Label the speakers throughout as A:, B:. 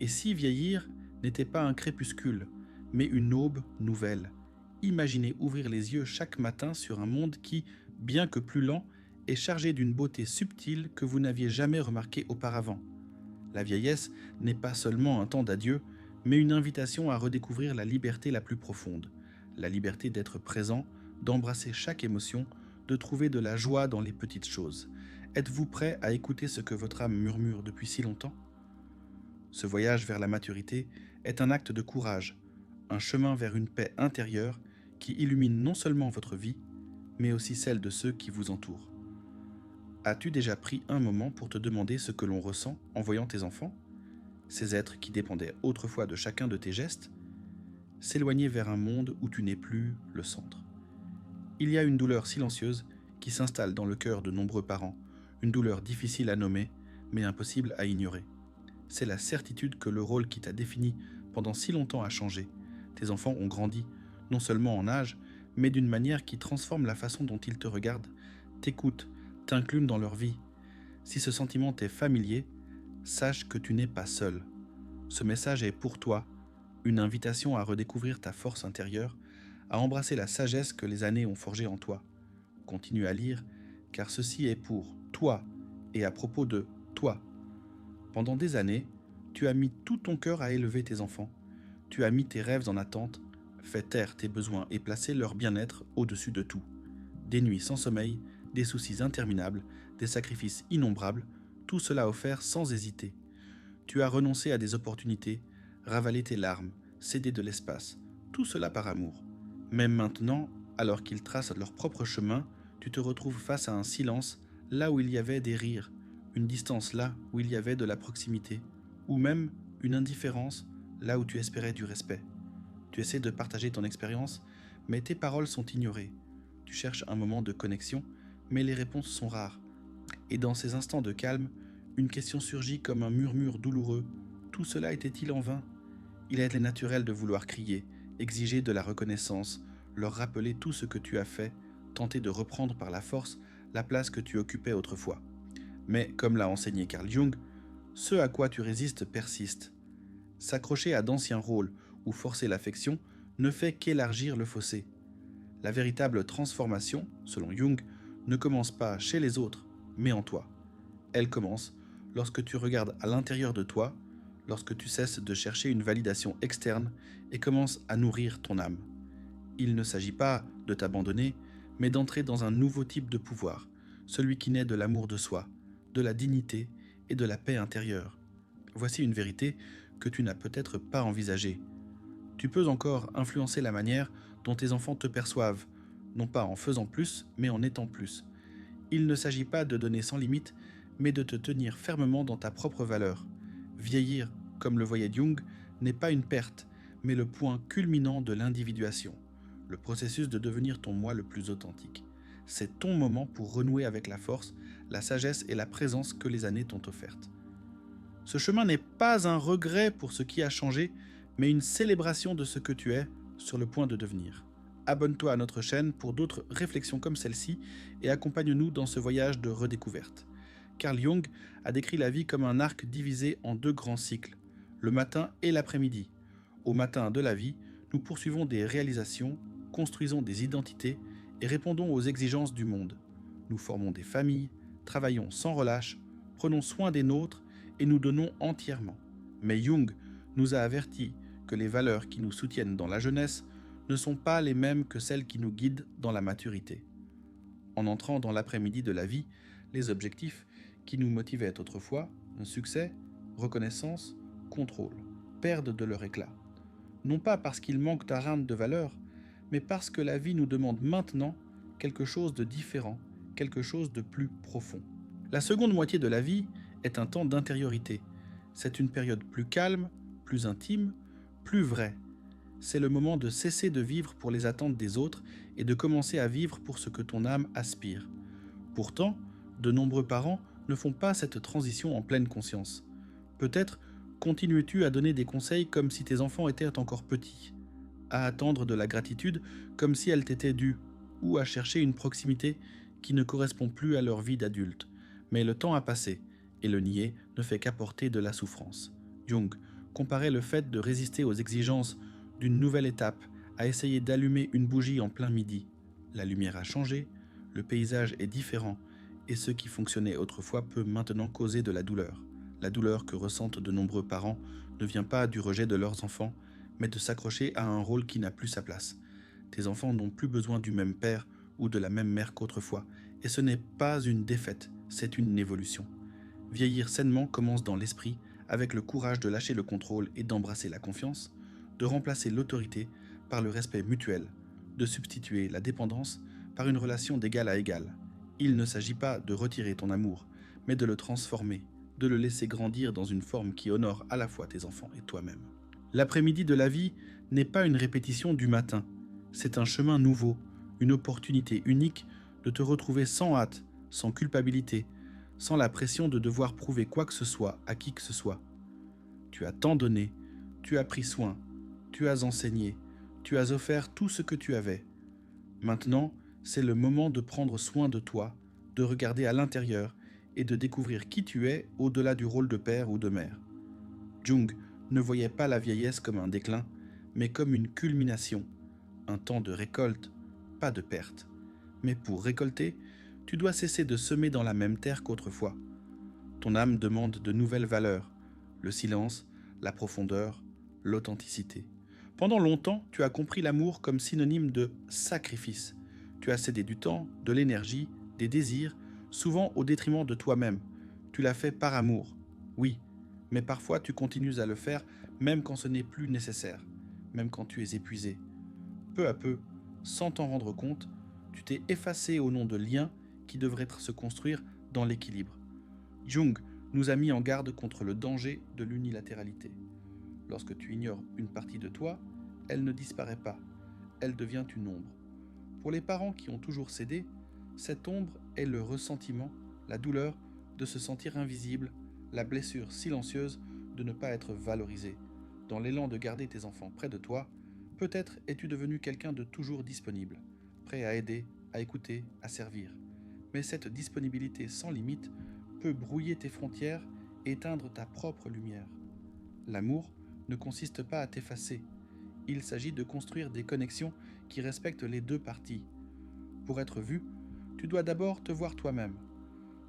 A: Et si vieillir n'était pas un crépuscule, mais une aube nouvelle? Imaginez ouvrir les yeux chaque matin sur un monde qui, bien que plus lent, est chargé d'une beauté subtile que vous n'aviez jamais remarquée auparavant. La vieillesse n'est pas seulement un temps d'adieu, mais une invitation à redécouvrir la liberté la plus profonde, la liberté d'être présent, d'embrasser chaque émotion, de trouver de la joie dans les petites choses. Êtes-vous prêt à écouter ce que votre âme murmure depuis si longtemps? Ce voyage vers la maturité est un acte de courage, un chemin vers une paix intérieure qui illumine non seulement votre vie, mais aussi celle de ceux qui vous entourent. As-tu déjà pris un moment pour te demander ce que l'on ressent en voyant tes enfants, ces êtres qui dépendaient autrefois de chacun de tes gestes, s'éloigner vers un monde où tu n'es plus le centre? Il y a une douleur silencieuse qui s'installe dans le cœur de nombreux parents, une douleur difficile à nommer, mais impossible à ignorer. C'est la certitude que le rôle qui t'a défini pendant si longtemps a changé. Tes enfants ont grandi, non seulement en âge, mais d'une manière qui transforme la façon dont ils te regardent, t'écoutent, t'incluent dans leur vie. Si ce sentiment t'est familier, sache que tu n'es pas seul. Ce message est pour toi, une invitation à redécouvrir ta force intérieure, à embrasser la sagesse que les années ont forgée en toi. Continue à lire, car ceci est pour toi et à propos de toi. Pendant des années, tu as mis tout ton cœur à élever tes enfants. Tu as mis tes rêves en attente, fait taire tes besoins et placé leur bien-être au-dessus de tout. Des nuits sans sommeil, des soucis interminables, des sacrifices innombrables, tout cela offert sans hésiter. Tu as renoncé à des opportunités, ravalé tes larmes, cédé de l'espace, tout cela par amour. Même maintenant, alors qu'ils tracent leur propre chemin, tu te retrouves face à un silence, là où il y avait des rires, une distance là où il y avait de la proximité, ou même une indifférence là où tu espérais du respect. Tu essaies de partager ton expérience, mais tes paroles sont ignorées. Tu cherches un moment de connexion, mais les réponses sont rares. Et dans ces instants de calme, une question surgit comme un murmure douloureux. Tout cela était-il en vain? Il est naturel de vouloir crier, exiger de la reconnaissance, leur rappeler tout ce que tu as fait, tenter de reprendre par la force la place que tu occupais autrefois. Mais, comme l'a enseigné Carl Jung, ce à quoi tu résistes persiste. S'accrocher à d'anciens rôles ou forcer l'affection ne fait qu'élargir le fossé. La véritable transformation, selon Jung, ne commence pas chez les autres, mais en toi. Elle commence lorsque tu regardes à l'intérieur de toi, lorsque tu cesses de chercher une validation externe et commences à nourrir ton âme. Il ne s'agit pas de t'abandonner, mais d'entrer dans un nouveau type de pouvoir, celui qui naît de l'amour de soi, de la dignité et de la paix intérieure. Voici une vérité que tu n'as peut-être pas envisagée. Tu peux encore influencer la manière dont tes enfants te perçoivent, non pas en faisant plus, mais en étant plus. Il ne s'agit pas de donner sans limite, mais de te tenir fermement dans ta propre valeur. Vieillir, comme le voyait Jung, n'est pas une perte, mais le point culminant de l'individuation, le processus de devenir ton moi le plus authentique. C'est ton moment pour renouer avec la force, la sagesse et la présence que les années t'ont offertes. Ce chemin n'est pas un regret pour ce qui a changé, mais une célébration de ce que tu es sur le point de devenir. Abonne-toi à notre chaîne pour d'autres réflexions comme celle-ci et accompagne-nous dans ce voyage de redécouverte. Carl Jung a décrit la vie comme un arc divisé en deux grands cycles, le matin et l'après-midi. Au matin de la vie, nous poursuivons des réalisations, construisons des identités et répondons aux exigences du monde. Nous formons des familles, travaillons sans relâche, prenons soin des nôtres et nous donnons entièrement. Mais Jung nous a avertis que les valeurs qui nous soutiennent dans la jeunesse ne sont pas les mêmes que celles qui nous guident dans la maturité. En entrant dans l'après-midi de la vie, les objectifs qui nous motivaient autrefois, succès, reconnaissance, contrôle, perdent de leur éclat. Non pas parce qu'ils manquent à rien de valeur, mais parce que la vie nous demande maintenant quelque chose de différent, quelque chose de plus profond. La seconde moitié de la vie est un temps d'intériorité. C'est une période plus calme, plus intime, plus vraie. C'est le moment de cesser de vivre pour les attentes des autres et de commencer à vivre pour ce que ton âme aspire. Pourtant, de nombreux parents ne font pas cette transition en pleine conscience. Peut-être continues-tu à donner des conseils comme si tes enfants étaient encore petits, à attendre de la gratitude comme si elle t'était due, ou à chercher une proximité qui ne correspond plus à leur vie d'adulte. Mais le temps a passé, et le nier ne fait qu'apporter de la souffrance. Jung comparait le fait de résister aux exigences d'une nouvelle étape à essayer d'allumer une bougie en plein midi. La lumière a changé, le paysage est différent, et ce qui fonctionnait autrefois peut maintenant causer de la douleur. La douleur que ressentent de nombreux parents ne vient pas du rejet de leurs enfants, mais de s'accrocher à un rôle qui n'a plus sa place. Tes enfants n'ont plus besoin du même père ou de la même mère qu'autrefois, et ce n'est pas une défaite, c'est une évolution. Vieillir sainement commence dans l'esprit, avec le courage de lâcher le contrôle et d'embrasser la confiance, de remplacer l'autorité par le respect mutuel, de substituer la dépendance par une relation d'égal à égal. Il ne s'agit pas de retirer ton amour, mais de le transformer, de le laisser grandir dans une forme qui honore à la fois tes enfants et toi-même. L'après-midi de la vie n'est pas une répétition du matin, c'est un chemin nouveau, une opportunité unique de te retrouver sans hâte, sans culpabilité, sans la pression de devoir prouver quoi que ce soit à qui que ce soit. Tu as tant donné, tu as pris soin, tu as enseigné, tu as offert tout ce que tu avais. Maintenant, c'est le moment de prendre soin de toi, de regarder à l'intérieur et de découvrir qui tu es au-delà du rôle de père ou de mère. Jung ne voyait pas la vieillesse comme un déclin, mais comme une culmination, un temps de récolte, pas de perte. Mais pour récolter, tu dois cesser de semer dans la même terre qu'autrefois. Ton âme demande de nouvelles valeurs, le silence, la profondeur, l'authenticité. Pendant longtemps, tu as compris l'amour comme synonyme de sacrifice. Tu as cédé du temps, de l'énergie, des désirs, souvent au détriment de toi-même. Tu l'as fait par amour, oui, mais parfois tu continues à le faire même quand ce n'est plus nécessaire, même quand tu es épuisé. Peu à peu, sans t'en rendre compte, tu t'es effacé au nom de liens qui devraient se construire dans l'équilibre. Jung nous a mis en garde contre le danger de l'unilatéralité. Lorsque tu ignores une partie de toi, elle ne disparaît pas, elle devient une ombre. Pour les parents qui ont toujours cédé, cette ombre est le ressentiment, la douleur de se sentir invisible, la blessure silencieuse de ne pas être valorisé. Dans l'élan de garder tes enfants près de toi, peut-être es-tu devenu quelqu'un de toujours disponible, prêt à aider, à écouter, à servir. Mais cette disponibilité sans limite peut brouiller tes frontières et éteindre ta propre lumière. L'amour ne consiste pas à t'effacer. Il s'agit de construire des connexions qui respectent les deux parties. Pour être vu, tu dois d'abord te voir toi-même.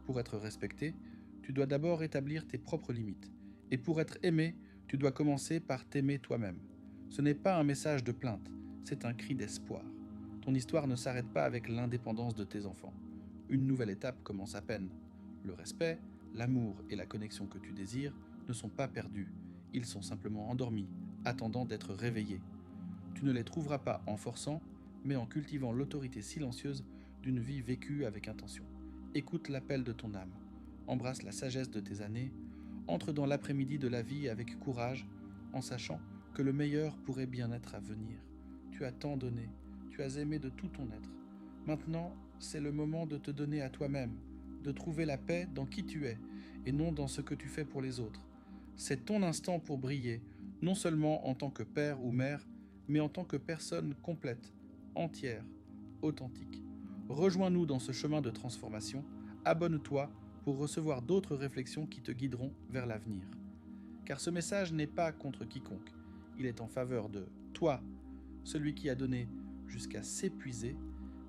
A: Pour être respecté, tu dois d'abord établir tes propres limites. Et pour être aimé, tu dois commencer par t'aimer toi-même. Ce n'est pas un message de plainte, c'est un cri d'espoir. Ton histoire ne s'arrête pas avec l'indépendance de tes enfants. Une nouvelle étape commence à peine. Le respect, l'amour et la connexion que tu désires ne sont pas perdus. Ils sont simplement endormis, attendant d'être réveillés. Tu ne les trouveras pas en forçant, mais en cultivant l'autorité silencieuse d'une vie vécue avec intention. Écoute l'appel de ton âme, embrasse la sagesse de tes années, entre dans l'après-midi de la vie avec courage, en sachant que le meilleur pourrait bien être à venir. Tu as tant donné, tu as aimé de tout ton être. Maintenant, c'est le moment de te donner à toi-même, de trouver la paix dans qui tu es, et non dans ce que tu fais pour les autres. C'est ton instant pour briller, non seulement en tant que père ou mère, mais en tant que personne complète, entière, authentique. Rejoins-nous dans ce chemin de transformation, abonne-toi pour recevoir d'autres réflexions qui te guideront vers l'avenir. Car ce message n'est pas contre quiconque, il est en faveur de toi, celui qui a donné jusqu'à s'épuiser,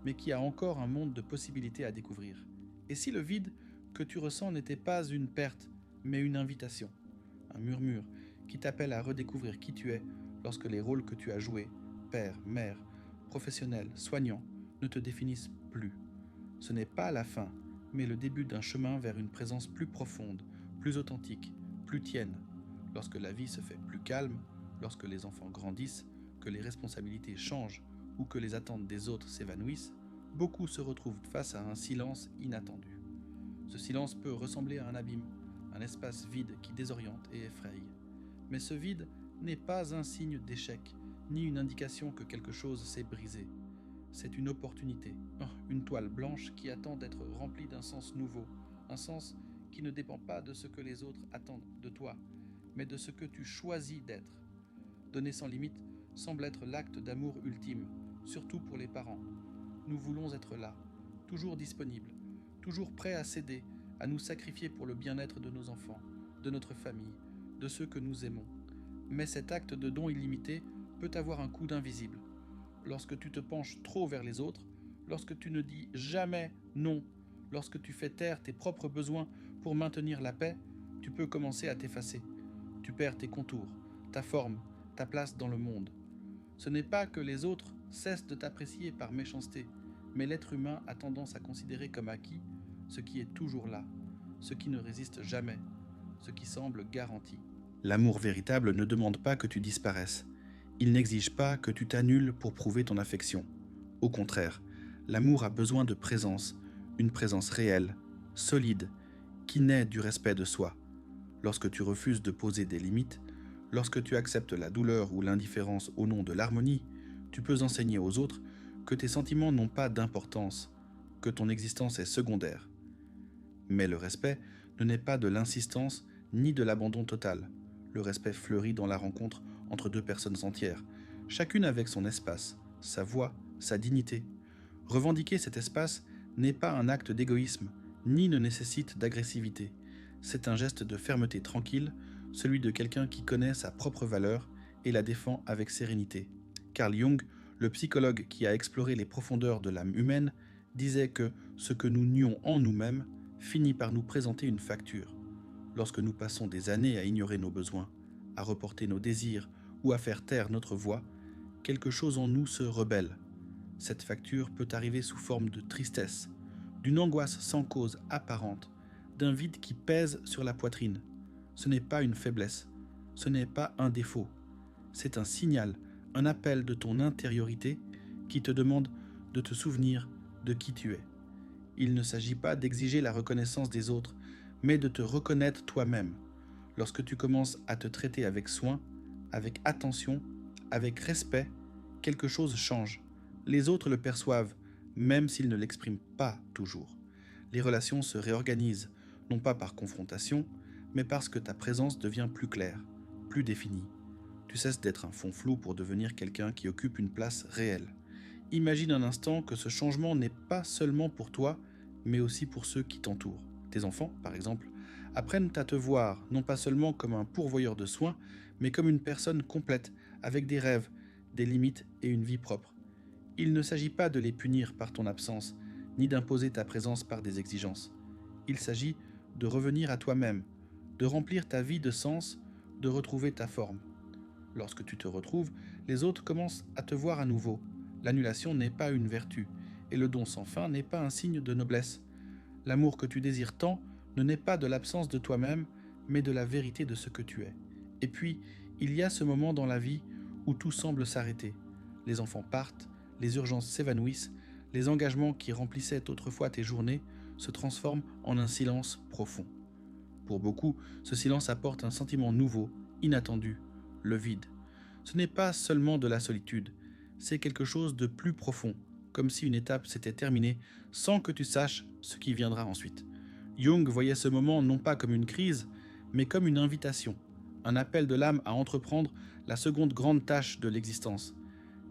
A: mais qui a encore un monde de possibilités à découvrir. Et si le vide que tu ressens n'était pas une perte, mais une invitation, un murmure qui t'appelle à redécouvrir qui tu es lorsque les rôles que tu as joués, père, mère, professionnel, soignant, ne te définissent plus. Ce n'est pas la fin, mais le début d'un chemin vers une présence plus profonde, plus authentique, plus tienne. Lorsque la vie se fait plus calme, lorsque les enfants grandissent, que les responsabilités changent ou que les attentes des autres s'évanouissent, beaucoup se retrouvent face à un silence inattendu. Ce silence peut ressembler à un abîme, un espace vide qui désoriente et effraie. Mais ce vide n'est pas un signe d'échec, ni une indication que quelque chose s'est brisé. C'est une opportunité, une toile blanche qui attend d'être remplie d'un sens nouveau, un sens qui ne dépend pas de ce que les autres attendent de toi, mais de ce que tu choisis d'être. Donner sans limite semble être l'acte d'amour ultime, surtout pour les parents. Nous voulons être là, toujours disponibles, toujours prêts à céder, à nous sacrifier pour le bien-être de nos enfants, de notre famille, de ceux que nous aimons. Mais cet acte de don illimité peut avoir un coût d'invisible. Lorsque tu te penches trop vers les autres, lorsque tu ne dis jamais non, lorsque tu fais taire tes propres besoins pour maintenir la paix, tu peux commencer à t'effacer. Tu perds tes contours, ta forme, ta place dans le monde. Ce n'est pas que les autres cessent de t'apprécier par méchanceté, mais l'être humain a tendance à considérer comme acquis ce qui est toujours là, ce qui ne résiste jamais, ce qui semble garanti. L'amour véritable ne demande pas que tu disparaisses. Il n'exige pas que tu t'annules pour prouver ton affection. Au contraire, l'amour a besoin de présence, une présence réelle, solide, qui naît du respect de soi. Lorsque tu refuses de poser des limites, lorsque tu acceptes la douleur ou l'indifférence au nom de l'harmonie, tu peux enseigner aux autres que tes sentiments n'ont pas d'importance, que ton existence est secondaire. Mais le respect ne naît pas de l'insistance ni de l'abandon total. Le respect fleurit dans la rencontre entre deux personnes entières, chacune avec son espace, sa voix, sa dignité. Revendiquer cet espace n'est pas un acte d'égoïsme, ni ne nécessite d'agressivité. C'est un geste de fermeté tranquille, celui de quelqu'un qui connaît sa propre valeur et la défend avec sérénité. Carl Jung, le psychologue qui a exploré les profondeurs de l'âme humaine, disait que ce que nous nions en nous-mêmes finit par nous présenter une facture. Lorsque nous passons des années à ignorer nos besoins, à reporter nos désirs ou à faire taire notre voix, quelque chose en nous se rebelle. Cette facture peut arriver sous forme de tristesse, d'une angoisse sans cause apparente, d'un vide qui pèse sur la poitrine. Ce n'est pas une faiblesse, ce n'est pas un défaut. C'est un signal, un appel de ton intériorité qui te demande de te souvenir de qui tu es. Il ne s'agit pas d'exiger la reconnaissance des autres, mais de te reconnaître toi-même. Lorsque tu commences à te traiter avec soin, avec attention, avec respect, quelque chose change. Les autres le perçoivent, même s'ils ne l'expriment pas toujours. Les relations se réorganisent, non pas par confrontation, mais parce que ta présence devient plus claire, plus définie. Tu cesses d'être un fond flou pour devenir quelqu'un qui occupe une place réelle. Imagine un instant que ce changement n'est pas seulement pour toi, mais aussi pour ceux qui t'entourent. Tes enfants, par exemple, apprennent à te voir non pas seulement comme un pourvoyeur de soins, mais comme une personne complète, avec des rêves, des limites et une vie propre. Il ne s'agit pas de les punir par ton absence, ni d'imposer ta présence par des exigences. Il s'agit de revenir à toi-même, de remplir ta vie de sens, de retrouver ta forme. Lorsque tu te retrouves, les autres commencent à te voir à nouveau. L'annulation n'est pas une vertu, et le don sans fin n'est pas un signe de noblesse. L'amour que tu désires tant ne naît pas de l'absence de toi-même, mais de la vérité de ce que tu es. Et puis, il y a ce moment dans la vie où tout semble s'arrêter. Les enfants partent, les urgences s'évanouissent, les engagements qui remplissaient autrefois tes journées se transforment en un silence profond. Pour beaucoup, ce silence apporte un sentiment nouveau, inattendu, le vide. Ce n'est pas seulement de la solitude, c'est quelque chose de plus profond, comme si une étape s'était terminée sans que tu saches ce qui viendra ensuite. Jung voyait ce moment non pas comme une crise, mais comme une invitation, un appel de l'âme à entreprendre la seconde grande tâche de l'existence.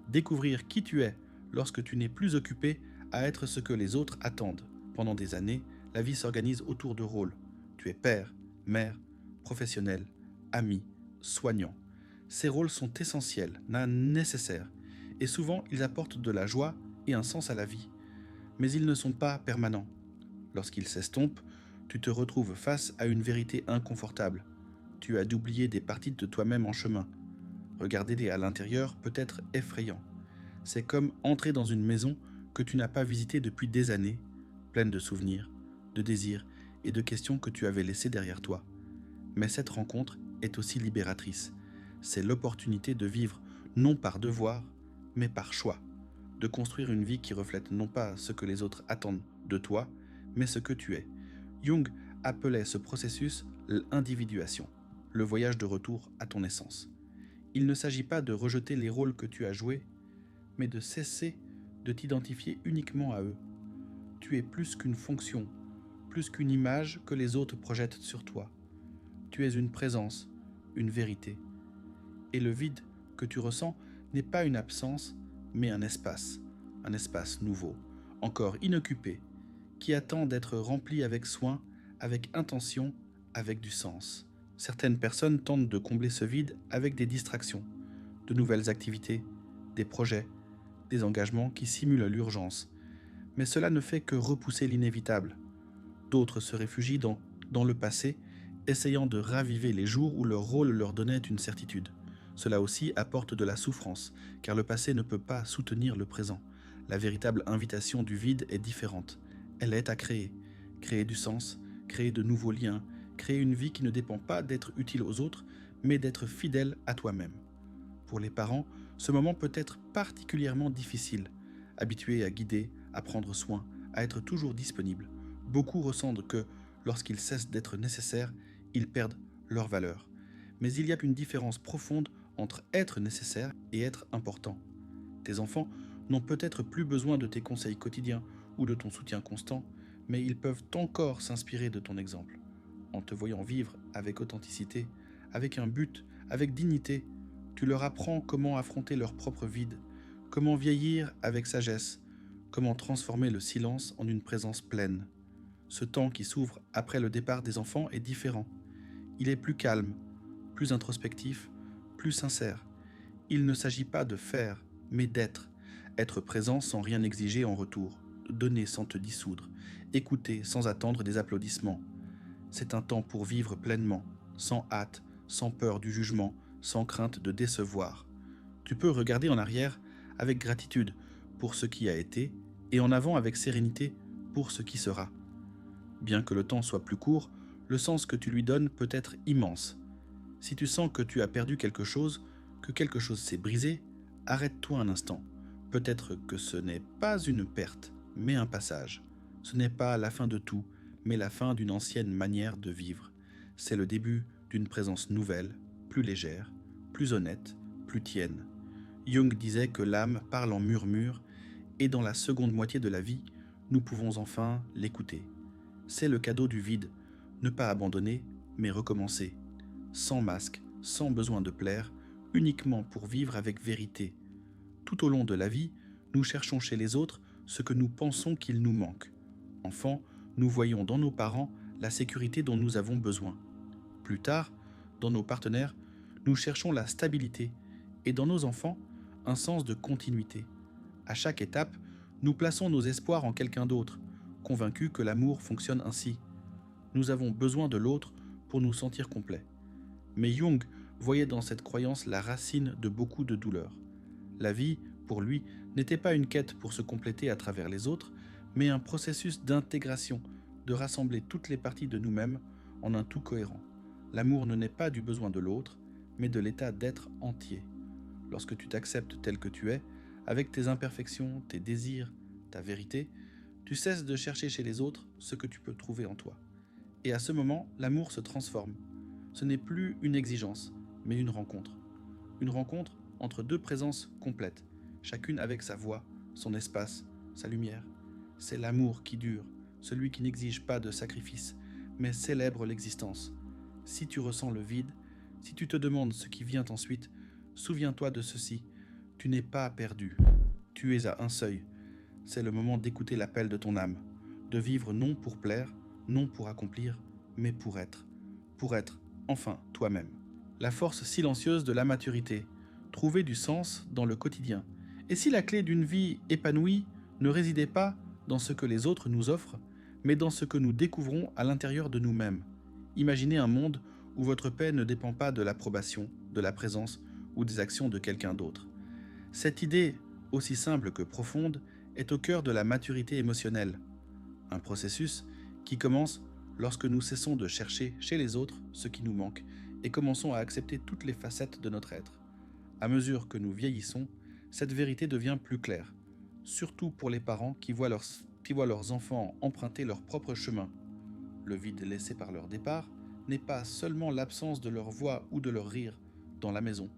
A: Découvrir qui tu es lorsque tu n'es plus occupé à être ce que les autres attendent. Pendant des années, la vie s'organise autour de rôles. Tu es père, mère, professionnel, ami, soignant. Ces rôles sont essentiels, nécessaires, et souvent ils apportent de la joie et un sens à la vie. Mais ils ne sont pas permanents. Lorsqu'ils s'estompent, tu te retrouves face à une vérité inconfortable. Tu as d'oublier des parties de toi-même en chemin. Regarder à l'intérieur peut être effrayant. C'est comme entrer dans une maison que tu n'as pas visitée depuis des années, pleine de souvenirs, de désirs et de questions que tu avais laissées derrière toi. Mais cette rencontre est aussi libératrice. C'est l'opportunité de vivre non par devoir, mais par choix, de construire une vie qui reflète non pas ce que les autres attendent de toi, mais ce que tu es. Jung appelait ce processus l'individuation, le voyage de retour à ton essence. Il ne s'agit pas de rejeter les rôles que tu as joués, mais de cesser de t'identifier uniquement à eux. Tu es plus qu'une fonction, plus qu'une image que les autres projettent sur toi. Tu es une présence, une vérité. Et le vide que tu ressens n'est pas une absence, mais un espace nouveau, encore inoccupé, qui attend d'être rempli avec soin, avec intention, avec du sens. Certaines personnes tentent de combler ce vide avec des distractions, de nouvelles activités, des projets, des engagements qui simulent l'urgence. Mais cela ne fait que repousser l'inévitable. D'autres se réfugient dans le passé, essayant de raviver les jours où leur rôle leur donnait une certitude. Cela aussi apporte de la souffrance, car le passé ne peut pas soutenir le présent. La véritable invitation du vide est différente. Elle est à créer. Créer du sens, créer de nouveaux liens, créer une vie qui ne dépend pas d'être utile aux autres, mais d'être fidèle à toi-même. Pour les parents, ce moment peut être particulièrement difficile. Habitués à guider, à prendre soin, à être toujours disponibles, beaucoup ressentent que, lorsqu'ils cessent d'être nécessaires, ils perdent leur valeur. Mais il y a une différence profonde entre être nécessaire et être important. Tes enfants n'ont peut-être plus besoin de tes conseils quotidiens ou de ton soutien constant, mais ils peuvent encore s'inspirer de ton exemple. En te voyant vivre avec authenticité, avec un but, avec dignité, tu leur apprends comment affronter leur propre vide, comment vieillir avec sagesse, comment transformer le silence en une présence pleine. Ce temps qui s'ouvre après le départ des enfants est différent. Il est plus calme, plus introspectif, plus sincère. Il ne s'agit pas de faire, mais d'être. Être présent sans rien exiger en retour, donner sans te dissoudre, écouter sans attendre des applaudissements. C'est un temps pour vivre pleinement, sans hâte, sans peur du jugement, sans crainte de décevoir. Tu peux regarder en arrière avec gratitude pour ce qui a été et en avant avec sérénité pour ce qui sera. Bien que le temps soit plus court, le sens que tu lui donnes peut être immense. Si tu sens que tu as perdu quelque chose, que quelque chose s'est brisé, arrête-toi un instant. Peut-être que ce n'est pas une perte, mais un passage. Ce n'est pas la fin de tout, mais la fin d'une ancienne manière de vivre. C'est le début d'une présence nouvelle, plus légère, plus honnête, plus tienne. Jung disait que l'âme parle en murmure, et dans la seconde moitié de la vie, nous pouvons enfin l'écouter. C'est le cadeau du vide, ne pas abandonner, mais recommencer. Sans masque, sans besoin de plaire, uniquement pour vivre avec vérité. Tout au long de la vie, nous cherchons chez les autres ce que nous pensons qu'il nous manque. Enfant, nous voyons dans nos parents la sécurité dont nous avons besoin. Plus tard, dans nos partenaires, nous cherchons la stabilité et dans nos enfants, un sens de continuité. À chaque étape, nous plaçons nos espoirs en quelqu'un d'autre, convaincus que l'amour fonctionne ainsi. Nous avons besoin de l'autre pour nous sentir complets. Mais Jung voyait dans cette croyance la racine de beaucoup de douleurs. La vie, pour lui, n'était pas une quête pour se compléter à travers les autres, mais un processus d'intégration, de rassembler toutes les parties de nous-mêmes en un tout cohérent. L'amour ne naît pas du besoin de l'autre, mais de l'état d'être entier. Lorsque tu t'acceptes tel que tu es, avec tes imperfections, tes désirs, ta vérité, tu cesses de chercher chez les autres ce que tu peux trouver en toi. Et à ce moment, l'amour se transforme. Ce n'est plus une exigence, mais une rencontre. Une rencontre entre deux présences complètes, chacune avec sa voix, son espace, sa lumière. C'est l'amour qui dure, celui qui n'exige pas de sacrifice, mais célèbre l'existence. Si tu ressens le vide, si tu te demandes ce qui vient ensuite, souviens-toi de ceci, tu n'es pas perdu, tu es à un seuil. C'est le moment d'écouter l'appel de ton âme, de vivre non pour plaire, non pour accomplir, mais pour être enfin toi-même. La force silencieuse de la maturité, trouver du sens dans le quotidien. Et si la clé d'une vie épanouie ne résidait pas dans ce que les autres nous offrent, mais dans ce que nous découvrons à l'intérieur de nous-mêmes? Imaginez un monde où votre paix ne dépend pas de l'approbation, de la présence ou des actions de quelqu'un d'autre. Cette idée, aussi simple que profonde, est au cœur de la maturité émotionnelle. Un processus qui commence lorsque nous cessons de chercher chez les autres ce qui nous manque et commençons à accepter toutes les facettes de notre être. À mesure que nous vieillissons, cette vérité devient plus claire, surtout pour les parents qui voient leurs enfants emprunter leur propre chemin. Le vide laissé par leur départ n'est pas seulement l'absence de leur voix ou de leur rire dans la maison,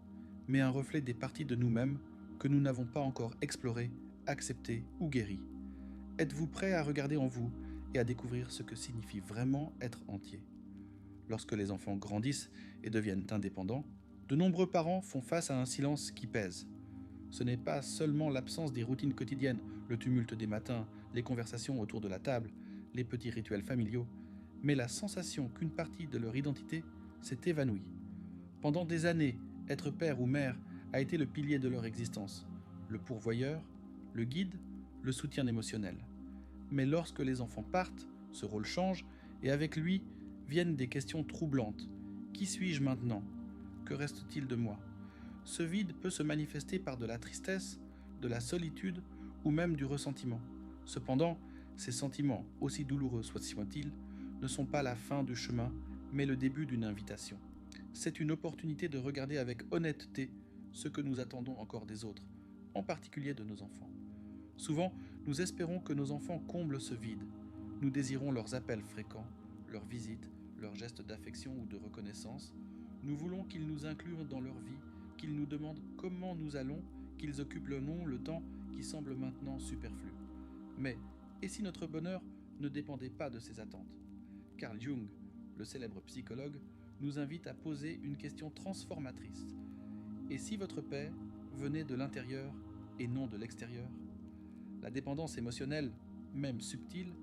A: mais un reflet des parties de nous-mêmes que nous n'avons pas encore explorées, acceptées ou guéries. Êtes-vous prêt à regarder en vous et à découvrir ce que signifie vraiment être entier? Lorsque les enfants grandissent et deviennent indépendants, de nombreux parents font face à un silence qui pèse. Ce n'est pas seulement l'absence des routines quotidiennes, le tumulte des matins, les conversations autour de la table, les petits rituels familiaux, mais la sensation qu'une partie de leur identité s'est évanoui. Pendant des années, être père ou mère a été le pilier de leur existence, le pourvoyeur, le guide, le soutien émotionnel. Mais lorsque les enfants partent, ce rôle change et avec lui viennent des questions troublantes. Qui suis-je maintenant? Que reste-t-il de moi? Ce vide peut se manifester par de la tristesse, de la solitude ou même du ressentiment. Cependant, ces sentiments, aussi douloureux soient-ils, ne sont pas la fin du chemin, mais le début d'une invitation. C'est une opportunité de regarder avec honnêteté ce que nous attendons encore des autres, en particulier de nos enfants. Souvent, nous espérons que nos enfants comblent ce vide. Nous désirons leurs appels fréquents, leurs visites, leurs gestes d'affection ou de reconnaissance. Nous voulons qu'ils nous incluent dans leur vie, qu'ils nous demandent comment nous allons, qu'ils occupent le temps qui semble maintenant superflu. Mais, et si notre bonheur ne dépendait pas de ces attentes? Carl Jung, le célèbre psychologue, nous invite à poser une question transformatrice. Et si votre paix venait de l'intérieur et non de l'extérieur? La dépendance émotionnelle, même subtile,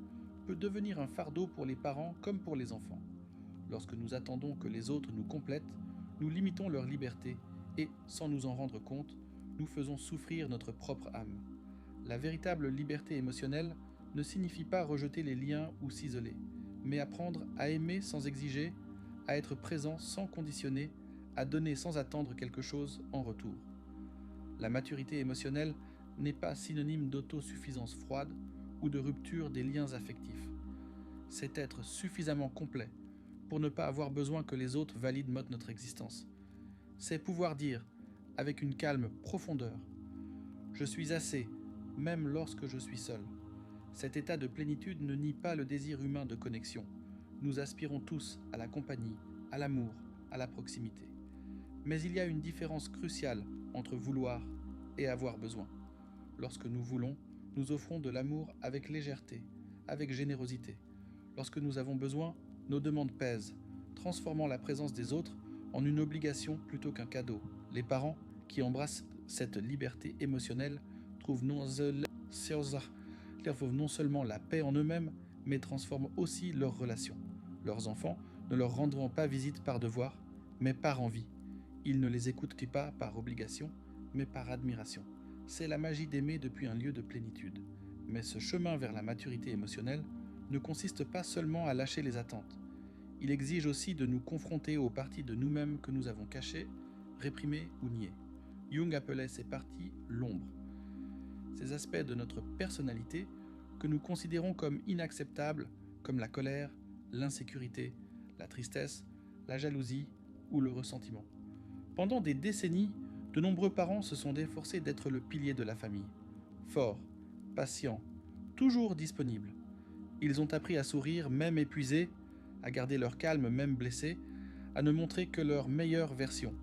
A: peut devenir un fardeau pour les parents comme pour les enfants. Lorsque nous attendons que les autres nous complètent, nous limitons leur liberté et, sans nous en rendre compte, nous faisons souffrir notre propre âme. La véritable liberté émotionnelle ne signifie pas rejeter les liens ou s'isoler, mais apprendre à aimer sans exiger, à être présent sans conditionner, à donner sans attendre quelque chose en retour. La maturité émotionnelle n'est pas synonyme d'autosuffisance froide ou de rupture des liens affectifs. C'est être suffisamment complet pour ne pas avoir besoin que les autres valident notre existence. C'est pouvoir dire, avec une calme profondeur, « Je suis assez, même lorsque je suis seul ». Cet état de plénitude ne nie pas le désir humain de connexion. Nous aspirons tous à la compagnie, à l'amour, à la proximité. Mais il y a une différence cruciale entre vouloir et avoir besoin. Lorsque nous voulons, nous offrons de l'amour avec légèreté, avec générosité. Lorsque nous avons besoin, nos demandes pèsent, transformant la présence des autres en une obligation plutôt qu'un cadeau. Les parents qui embrassent cette liberté émotionnelle trouvent non seulement la paix en eux-mêmes, mais transforment aussi leurs relations. Leurs enfants ne leur rendront pas visite par devoir, mais par envie. Ils ne les écoutent pas par obligation, mais par admiration. C'est la magie d'aimer depuis un lieu de plénitude. Mais ce chemin vers la maturité émotionnelle ne consiste pas seulement à lâcher les attentes. Il exige aussi de nous confronter aux parties de nous-mêmes que nous avons cachées, réprimées ou niées. Jung appelait ces parties l'ombre. Ces aspects de notre personnalité que nous considérons comme inacceptables, comme la colère, l'insécurité, la tristesse, la jalousie ou le ressentiment. Pendant des décennies, de nombreux parents se sont efforcés d'être le pilier de la famille. Forts, patients, toujours disponibles. Ils ont appris à sourire même épuisés, à garder leur calme même blessés, à ne montrer que leur meilleure version.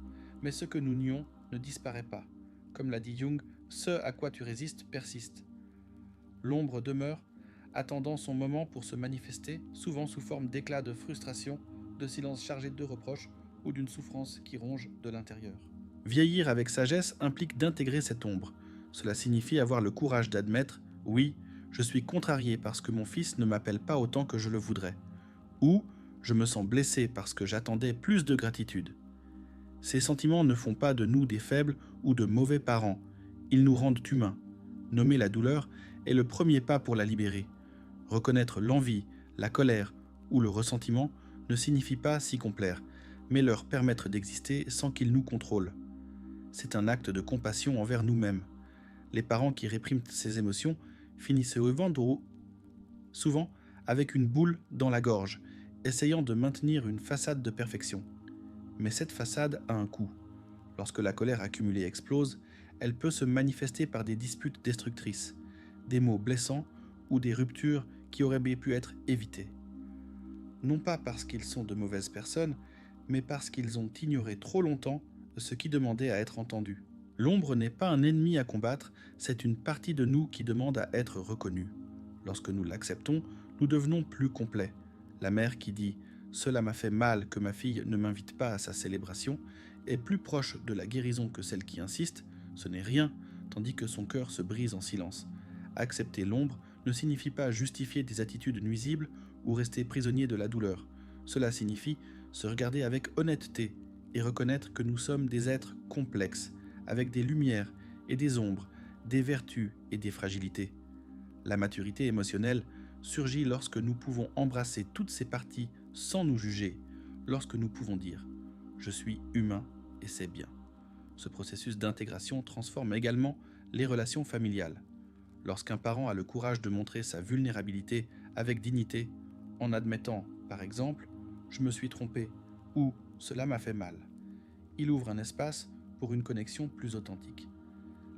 A: Mais ce que nous nions ne disparaît pas. Comme l'a dit Jung, ce à quoi tu résistes persiste. L'ombre demeure, attendant son moment pour se manifester, souvent sous forme d'éclats de frustration, de silence chargé de reproches ou d'une souffrance qui ronge de l'intérieur. Vieillir avec sagesse implique d'intégrer cette ombre. Cela signifie avoir le courage d'admettre « Oui, je suis contrarié parce que mon fils ne m'appelle pas autant que je le voudrais. » Ou « Je me sens blessé parce que j'attendais plus de gratitude. » Ces sentiments ne font pas de nous des faibles ou de mauvais parents. Ils nous rendent humains. Nommer la douleur est le premier pas pour la libérer. Reconnaître l'envie, la colère ou le ressentiment ne signifie pas s'y complaire, mais leur permettre d'exister sans qu'ils nous contrôlent. C'est un acte de compassion envers nous-mêmes. Les parents qui répriment ces émotions finissent souvent avec une boule dans la gorge, essayant de maintenir une façade de perfection. Mais cette façade a un coût. Lorsque la colère accumulée explose, elle peut se manifester par des disputes destructrices, des mots blessants ou des ruptures qui auraient pu être évitées. Non pas parce qu'ils sont de mauvaises personnes, mais parce qu'ils ont ignoré trop longtemps ce qui demandait à être entendu. L'ombre n'est pas un ennemi à combattre, c'est une partie de nous qui demande à être reconnue. Lorsque nous l'acceptons, nous devenons plus complets. La mère qui dit « Cela m'a fait mal que ma fille ne m'invite pas à sa célébration » est plus proche de la guérison que celle qui insiste « Ce n'est rien », tandis que son cœur se brise en silence. Accepter l'ombre ne signifie pas justifier des attitudes nuisibles ou rester prisonnier de la douleur. Cela signifie se regarder avec honnêteté et reconnaître que nous sommes des êtres complexes, avec des lumières et des ombres, des vertus et des fragilités. La maturité émotionnelle surgit lorsque nous pouvons embrasser toutes ces parties sans nous juger, lorsque nous pouvons dire « je suis humain et c'est bien ». Ce processus d'intégration transforme également les relations familiales. Lorsqu'un parent a le courage de montrer sa vulnérabilité avec dignité, en admettant, par exemple, « je me suis trompé » ou « cela m'a fait mal », il ouvre un espace pour une connexion plus authentique.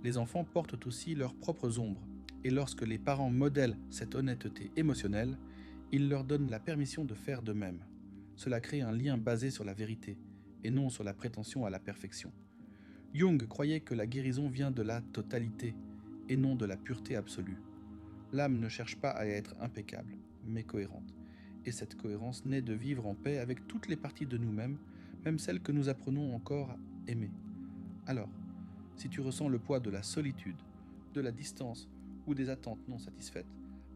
A: Les enfants portent aussi leurs propres ombres, et lorsque les parents modèlent cette honnêteté émotionnelle, ils leur donnent la permission de faire de même. Cela crée un lien basé sur la vérité, et non sur la prétention à la perfection. Jung croyait que la guérison vient de la totalité, et non de la pureté absolue. L'âme ne cherche pas à être impeccable, mais cohérente. Et cette cohérence naît de vivre en paix avec toutes les parties de nous-mêmes, même celles que nous apprenons encore à aimer. Alors, si tu ressens le poids de la solitude, de la distance ou des attentes non satisfaites,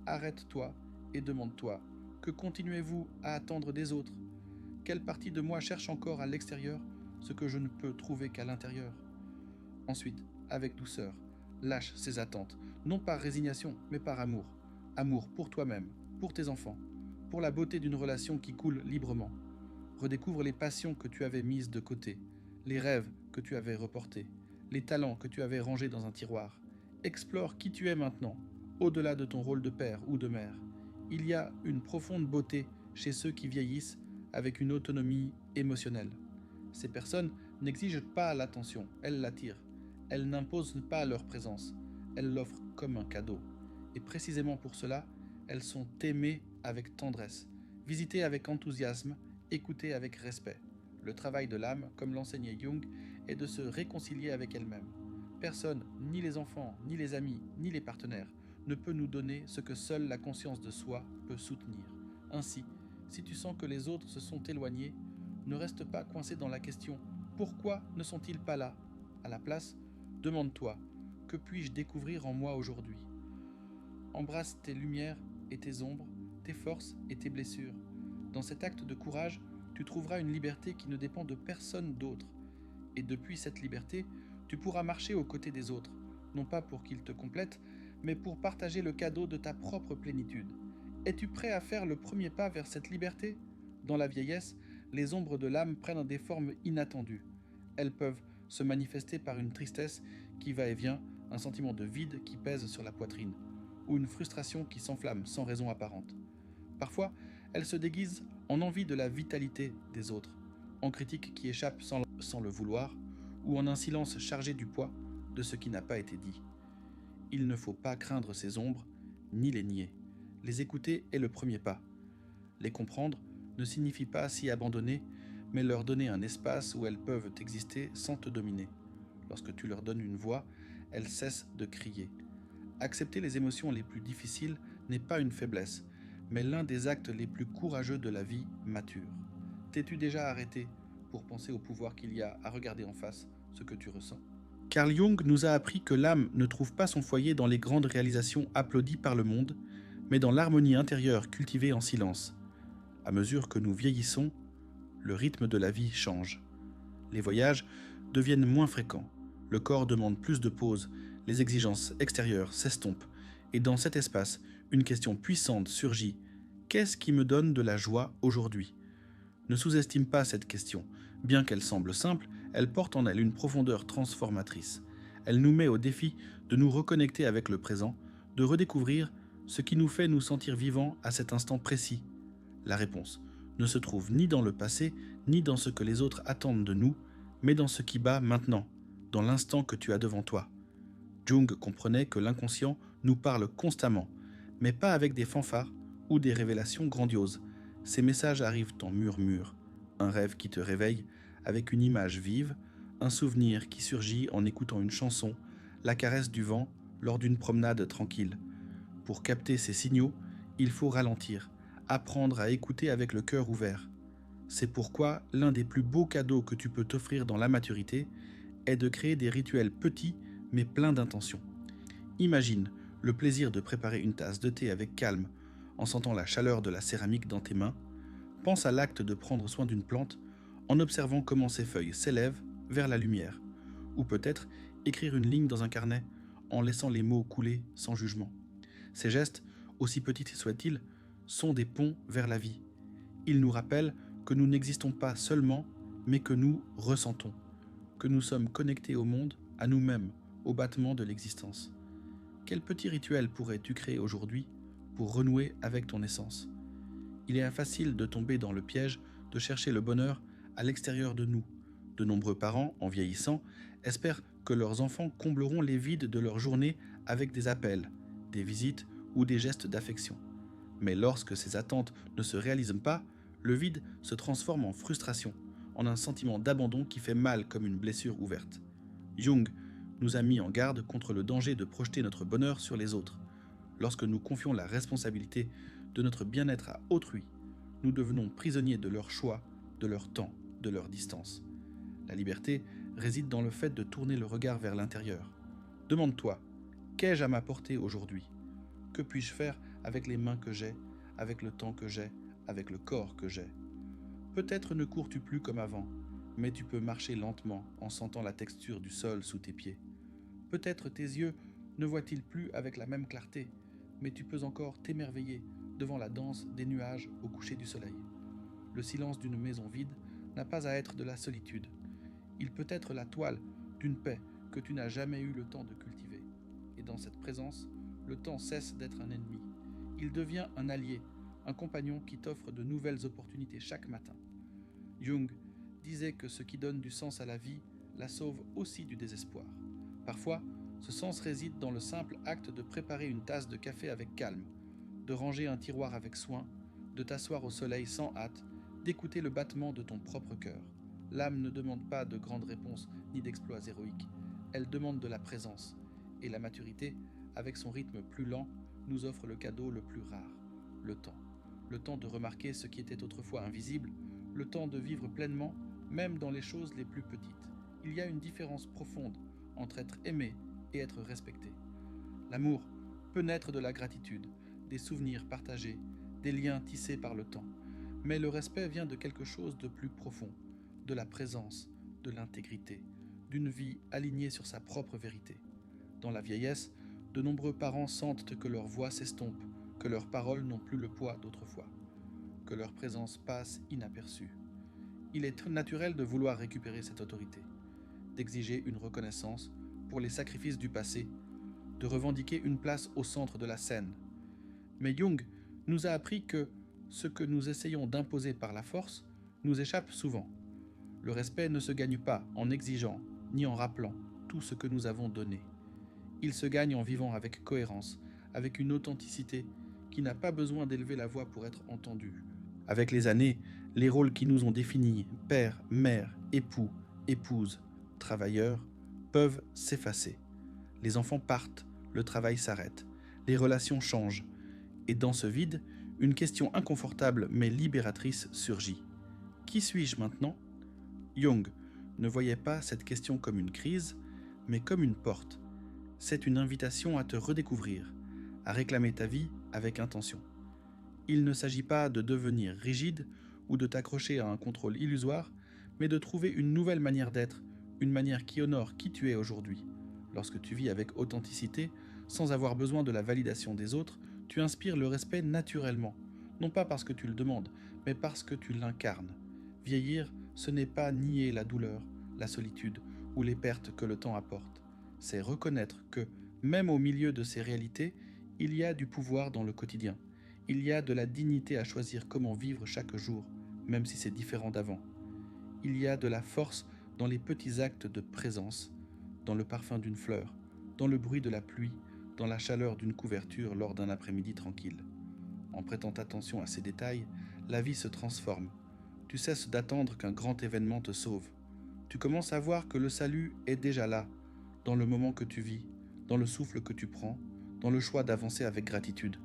A: arrête-toi et demande-toi, que continuez-vous à attendre des autres? Quelle partie de moi cherche encore à l'extérieur ce que je ne peux trouver qu'à l'intérieur? Ensuite, avec douceur, lâche ces attentes, non par résignation, mais par amour. Amour pour toi-même, pour tes enfants, pour la beauté d'une relation qui coule librement. Redécouvre les passions que tu avais mises de côté, les rêves que tu avais reportés, les talents que tu avais rangés dans un tiroir. Explore qui tu es maintenant, au-delà de ton rôle de père ou de mère. Il y a une profonde beauté chez ceux qui vieillissent avec une autonomie émotionnelle. Ces personnes n'exigent pas l'attention, elles l'attirent. Elles n'imposent pas leur présence, elles l'offrent comme un cadeau. Et précisément pour cela, elles sont aimées avec tendresse, visitées avec enthousiasme, écoutées avec respect. Le travail de l'âme, comme l'enseignait Jung, est de se réconcilier avec elle-même. Personne, ni les enfants, ni les amis, ni les partenaires, ne peut nous donner ce que seule la conscience de soi peut soutenir. Ainsi, si tu sens que les autres se sont éloignés, ne reste pas coincé dans la question « Pourquoi ne sont-ils pas là ?» À la place, demande-toi « Que puis-je découvrir en moi aujourd'hui ?» Embrasse tes lumières et tes ombres, tes forces et tes blessures. Dans cet acte de courage, tu trouveras une liberté qui ne dépend de personne d'autre. Et depuis cette liberté, tu pourras marcher aux côtés des autres, non pas pour qu'ils te complètent, mais pour partager le cadeau de ta propre plénitude. Es-tu prêt à faire le premier pas vers cette liberté? Dans la vieillesse, les ombres de l'âme prennent des formes inattendues. Elles peuvent se manifester par une tristesse qui va et vient, un sentiment de vide qui pèse sur la poitrine, ou une frustration qui s'enflamme sans raison apparente. Parfois, elles se déguisent en envie de la vitalité des autres, en critique qui échappe sans le vouloir, ou en un silence chargé du poids de ce qui n'a pas été dit. Il ne faut pas craindre ces ombres, ni les nier. Les écouter est le premier pas. Les comprendre ne signifie pas s'y abandonner, mais leur donner un espace où elles peuvent exister sans te dominer. Lorsque tu leur donnes une voix, elles cessent de crier. Accepter les émotions les plus difficiles n'est pas une faiblesse, mais l'un des actes les plus courageux de la vie mature. T'es-tu déjà arrêté pour penser au pouvoir qu'il y a à regarder en face ce que tu ressens? Carl Jung nous a appris que l'âme ne trouve pas son foyer dans les grandes réalisations applaudies par le monde, mais dans l'harmonie intérieure cultivée en silence. À mesure que nous vieillissons, le rythme de la vie change. Les voyages deviennent moins fréquents, le corps demande plus de pauses, les exigences extérieures s'estompent, et dans cet espace, une question puissante surgit. Qu'est-ce qui me donne de la joie aujourd'hui? Ne sous-estime pas cette question. Bien qu'elle semble simple, elle porte en elle une profondeur transformatrice. Elle nous met au défi de nous reconnecter avec le présent, de redécouvrir ce qui nous fait nous sentir vivants à cet instant précis. La réponse ne se trouve ni dans le passé, ni dans ce que les autres attendent de nous, mais dans ce qui bat maintenant, dans l'instant que tu as devant toi. Jung comprenait que l'inconscient nous parle constamment, mais pas avec des fanfares ou des révélations grandioses. Ces messages arrivent en murmure, un rêve qui te réveille avec une image vive, un souvenir qui surgit en écoutant une chanson, la caresse du vent lors d'une promenade tranquille. Pour capter ces signaux, il faut ralentir, apprendre à écouter avec le cœur ouvert. C'est pourquoi l'un des plus beaux cadeaux que tu peux t'offrir dans la maturité est de créer des rituels petits mais pleins d'intention. Imagine le plaisir de préparer une tasse de thé avec calme, en sentant la chaleur de la céramique dans tes mains, Pense à l'acte de prendre soin d'une plante en observant comment ses feuilles s'élèvent vers la lumière. Ou peut-être écrire une ligne dans un carnet en laissant les mots couler sans jugement. Ces gestes, aussi petits soient-ils, sont des ponts vers la vie. Ils nous rappellent que nous n'existons pas seulement, mais que nous ressentons, que nous sommes connectés au monde, à nous-mêmes, au battement de l'existence. Quel petit rituel pourrais-tu créer aujourd'hui pour renouer avec ton essence ? Il est facile de tomber dans le piège de chercher le bonheur à l'extérieur de nous. De nombreux parents, en vieillissant, espèrent que leurs enfants combleront les vides de leur journée avec des appels, des visites ou des gestes d'affection. Mais lorsque ces attentes ne se réalisent pas, le vide se transforme en frustration, en un sentiment d'abandon qui fait mal comme une blessure ouverte. Jung nous a mis en garde contre le danger de projeter notre bonheur sur les autres. Lorsque nous confions la responsabilité de notre bien-être à autrui, nous devenons prisonniers de leur choix, de leur temps, de leur distance. La liberté réside dans le fait de tourner le regard vers l'intérieur. Demande-toi, qu'ai-je à m'apporter aujourd'hui ? Que puis-je faire avec les mains que j'ai, avec le temps que j'ai, avec le corps que j'ai ? Peut-être ne cours-tu plus comme avant, mais tu peux marcher lentement en sentant la texture du sol sous tes pieds. Peut-être tes yeux ne voient-ils plus avec la même clarté, mais tu peux encore t'émerveiller devant la danse des nuages au coucher du soleil. Le silence d'une maison vide n'a pas à être de la solitude. Il peut être la toile d'une paix que tu n'as jamais eu le temps de cultiver. Et dans cette présence, le temps cesse d'être un ennemi. Il devient un allié, un compagnon qui t'offre de nouvelles opportunités chaque matin. Jung disait que ce qui donne du sens à la vie la sauve aussi du désespoir. Parfois, ce sens réside dans le simple acte de préparer une tasse de café avec calme, de ranger un tiroir avec soin, de t'asseoir au soleil sans hâte, d'écouter le battement de ton propre cœur. L'âme ne demande pas de grandes réponses ni d'exploits héroïques. Elle demande de la présence. Et la maturité, avec son rythme plus lent, nous offre le cadeau le plus rare, le temps. Le temps de remarquer ce qui était autrefois invisible, le temps de vivre pleinement, même dans les choses les plus petites. Il y a une différence profonde entre être aimé et être respecté. L'amour peut naître de la gratitude, des souvenirs partagés, des liens tissés par le temps. Mais le respect vient de quelque chose de plus profond, de la présence, de l'intégrité, d'une vie alignée sur sa propre vérité. Dans la vieillesse, de nombreux parents sentent que leur voix s'estompe, que leurs paroles n'ont plus le poids d'autrefois, que leur présence passe inaperçue. Il est naturel de vouloir récupérer cette autorité, d'exiger une reconnaissance pour les sacrifices du passé, de revendiquer une place au centre de la scène. Mais Jung nous a appris que ce que nous essayons d'imposer par la force nous échappe souvent. Le respect ne se gagne pas en exigeant ni en rappelant tout ce que nous avons donné. Il se gagne en vivant avec cohérence, avec une authenticité qui n'a pas besoin d'élever la voix pour être entendue. Avec les années, les rôles qui nous ont définis, père, mère, époux, épouse, travailleur, peuvent s'effacer. Les enfants partent, le travail s'arrête, les relations changent. Et dans ce vide, une question inconfortable mais libératrice surgit. Qui suis-je maintenant ? Jung ne voyait pas cette question comme une crise, mais comme une porte. C'est une invitation à te redécouvrir, à réclamer ta vie avec intention. Il ne s'agit pas de devenir rigide ou de t'accrocher à un contrôle illusoire, mais de trouver une nouvelle manière d'être, une manière qui honore qui tu es aujourd'hui. Lorsque tu vis avec authenticité, sans avoir besoin de la validation des autres, tu inspires le respect naturellement, non pas parce que tu le demandes, mais parce que tu l'incarnes. Vieillir, ce n'est pas nier la douleur, la solitude ou les pertes que le temps apporte. C'est reconnaître que, même au milieu de ces réalités, il y a du pouvoir dans le quotidien. Il y a de la dignité à choisir comment vivre chaque jour, même si c'est différent d'avant. Il y a de la force dans les petits actes de présence, dans le parfum d'une fleur, dans le bruit de la pluie, dans la chaleur d'une couverture lors d'un après-midi tranquille. En prêtant attention à ces détails, la vie se transforme. Tu cesses d'attendre qu'un grand événement te sauve. Tu commences à voir que le salut est déjà là, dans le moment que tu vis, dans le souffle que tu prends, dans le choix d'avancer avec gratitude.